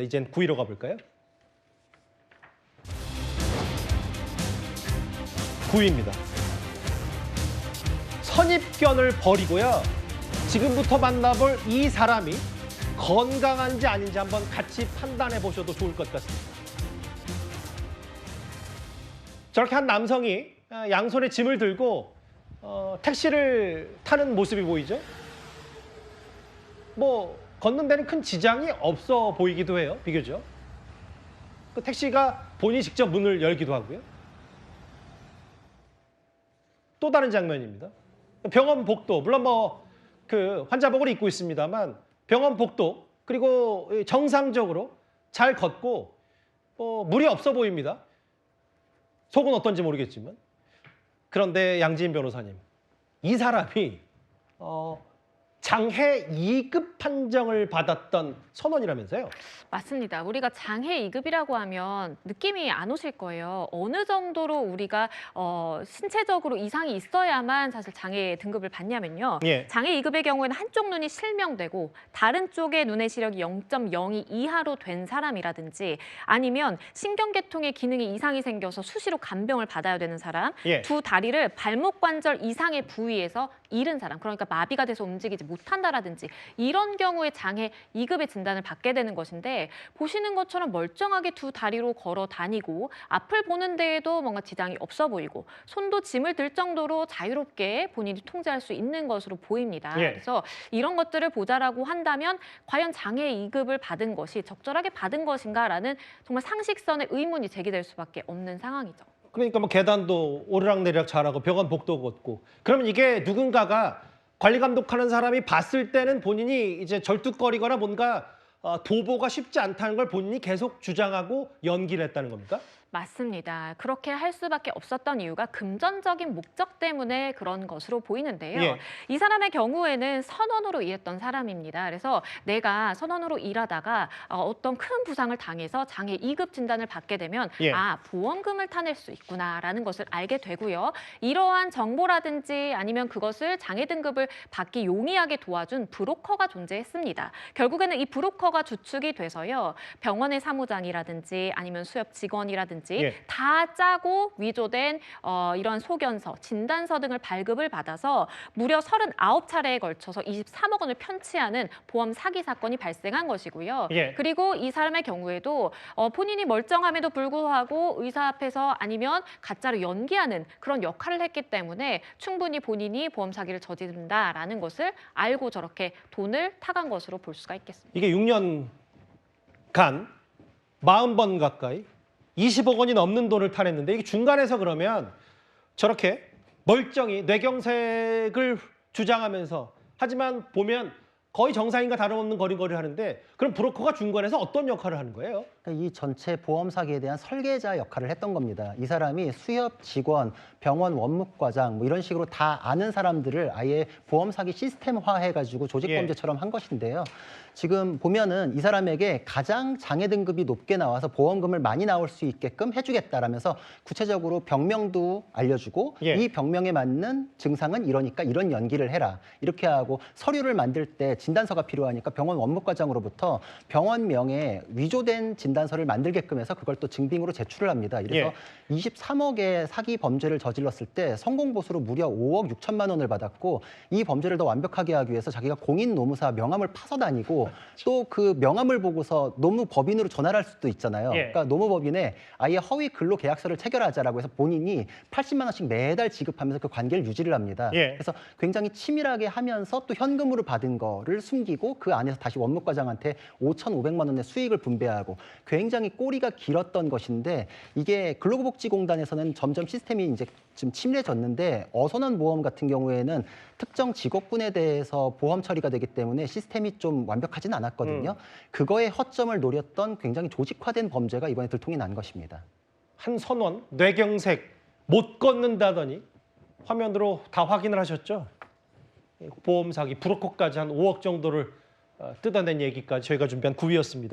이젠 9위로 가볼까요? 9위입니다. 선입견을 버리고요. 지금부터 만나볼 이 사람이 건강한지 아닌지 한번 같이 판단해 보셔도 좋을 것 같습니다. 저렇게 한 남성이 양손에 짐을 들고 택시를 타는 모습이 보이죠? 걷는 데는 큰 지장이 없어 보이기도 해요, 비교적. 그 택시가 본인이 직접 문을 열기도 하고요. 또 다른 장면입니다. 병원 복도, 물론 그 환자복을 입고 있습니다만 병원 복도, 그리고 정상적으로 잘 걷고 무리 없어 보입니다. 속은 어떤지 모르겠지만. 그런데 양지인 변호사님, 이 사람이 장해 2급 판정을 받았던 선원이라면서요? 맞습니다. 우리가 장해 2급이라고 하면 느낌이 안 오실 거예요. 어느 정도로 우리가 신체적으로 이상이 있어야만 사실 장애 등급을 받냐면요. 예. 장애 2급의 경우에는 한쪽 눈이 실명되고 다른 쪽의 눈의 시력이 0.02 이하로 된 사람이라든지 아니면 신경계통의 기능에 이상이 생겨서 수시로 간병을 받아야 되는 사람, 예. 두 다리를 발목 관절 이상의 부위에서 잃은 사람, 그러니까 마비가 돼서 움직이지 못한다라든지 이런 경우에 장애 2급의 진단을 받게 되는 것인데, 보시는 것처럼 멀쩡하게 두 다리로 걸어 다니고 앞을 보는 데에도 뭔가 지장이 없어 보이고 손도 짐을 들 정도로 자유롭게 본인이 통제할 수 있는 것으로 보입니다. 예. 그래서 이런 것들을 보자라고 한다면 과연 장애 2급을 받은 것이 적절하게 받은 것인가라는 정말 상식선의 의문이 제기될 수밖에 없는 상황이죠. 그러니까 계단도 오르락내리락 잘하고 병원 복도 걷고, 그러면 이게 누군가가 관리 감독하는 사람이 봤을 때는 본인이 이제 절뚝거리거나 뭔가 도보가 쉽지 않다는 걸 본인이 계속 주장하고 연기를 했다는 겁니까? 맞습니다. 그렇게 할 수밖에 없었던 이유가 금전적인 목적 때문에 그런 것으로 보이는데요. 예. 이 사람의 경우에는 선원으로 일했던 사람입니다. 그래서 내가 선원으로 일하다가 어떤 큰 부상을 당해서 장애 2급 진단을 받게 되면 예. 보험금을 타낼 수 있구나라는 것을 알게 되고요. 이러한 정보라든지 아니면 그것을 장애 등급을 받기 용이하게 도와준 브로커가 존재했습니다. 결국에는 이 브로커가 주축이 돼서요. 병원의 사무장이라든지 아니면 수협 직원이라든지 예. 다 짜고 위조된 이런 소견서, 진단서 등을 발급을 받아서 무려 39차례에 걸쳐서 23억 원을 편취하는 보험 사기 사건이 발생한 것이고요. 예. 그리고 이 사람의 경우에도 본인이 멀쩡함에도 불구하고 의사 앞에서 아니면 가짜로 연기하는 그런 역할을 했기 때문에 충분히 본인이 보험 사기를 저지른다라는 것을 알고 저렇게 돈을 타간 것으로 볼 수가 있겠습니다. 이게 6년간 40번 가까이 20억 원이 넘는 돈을 타냈는데, 이게 중간에서 그러면 저렇게 멀쩡히 뇌경색을 주장하면서, 하지만 보면 거의 정상인과 다름없는 거리를 하는데, 그럼 브로커가 중간에서 어떤 역할을 하는 거예요? 이 전체 보험 사기에 대한 설계자 역할을 했던 겁니다. 이 사람이 수협 직원, 병원 원무과장 이런 식으로 다 아는 사람들을 아예 보험 사기 시스템화 해가지고 조직 범죄처럼 한 것인데요. 지금 보면은 이 사람에게 가장 장애 등급이 높게 나와서 보험금을 많이 나올 수 있게끔 해주겠다라면서 구체적으로 병명도 알려주고 예. 이 병명에 맞는 증상은 이러니까 이런 연기를 해라. 이렇게 하고 서류를 만들 때 진단서가 필요하니까 병원 원무과장으로부터 병원명에 위조된 진단서를 만들게끔 해서 그걸 또 증빙으로 제출을 합니다. 이래서 23억의 사기 범죄를 저질렀을 때 성공 보수로 무려 5억 6천만 원을 받았고, 이 범죄를 더 완벽하게 하기 위해서 자기가 공인 노무사 명함을 파서 다니고 또 그 명함을 보고서 노무법인으로 전화를 할 수도 있잖아요. 예. 그러니까 노무법인에 아예 허위 근로 계약서를 체결하자라고 해서 본인이 80만 원씩 매달 지급하면서 그 관계를 유지를 합니다. 예. 그래서 굉장히 치밀하게 하면서 또 현금으로 받은 거를 숨기고 그 안에서 다시 원무과장한테 5,500만 원의 수익을 분배하고, 굉장히 꼬리가 길었던 것인데, 이게 근로복지공단에서는 점점 시스템이 이제 좀 침례졌는데, 어선원보험 같은 경우에는 특정 직업군에 대해서 보험 처리가 되기 때문에 시스템이 좀 완벽하진 않았거든요. 그거의 허점을 노렸던 굉장히 조직화된 범죄가 이번에 들통이 난 것입니다. 한 선원 뇌경색 못 걷는다더니 화면으로 다 확인을 하셨죠? 보험 사기, 브로커까지 한 5억 정도를 뜯어낸 얘기까지 저희가 준비한 9위였습니다.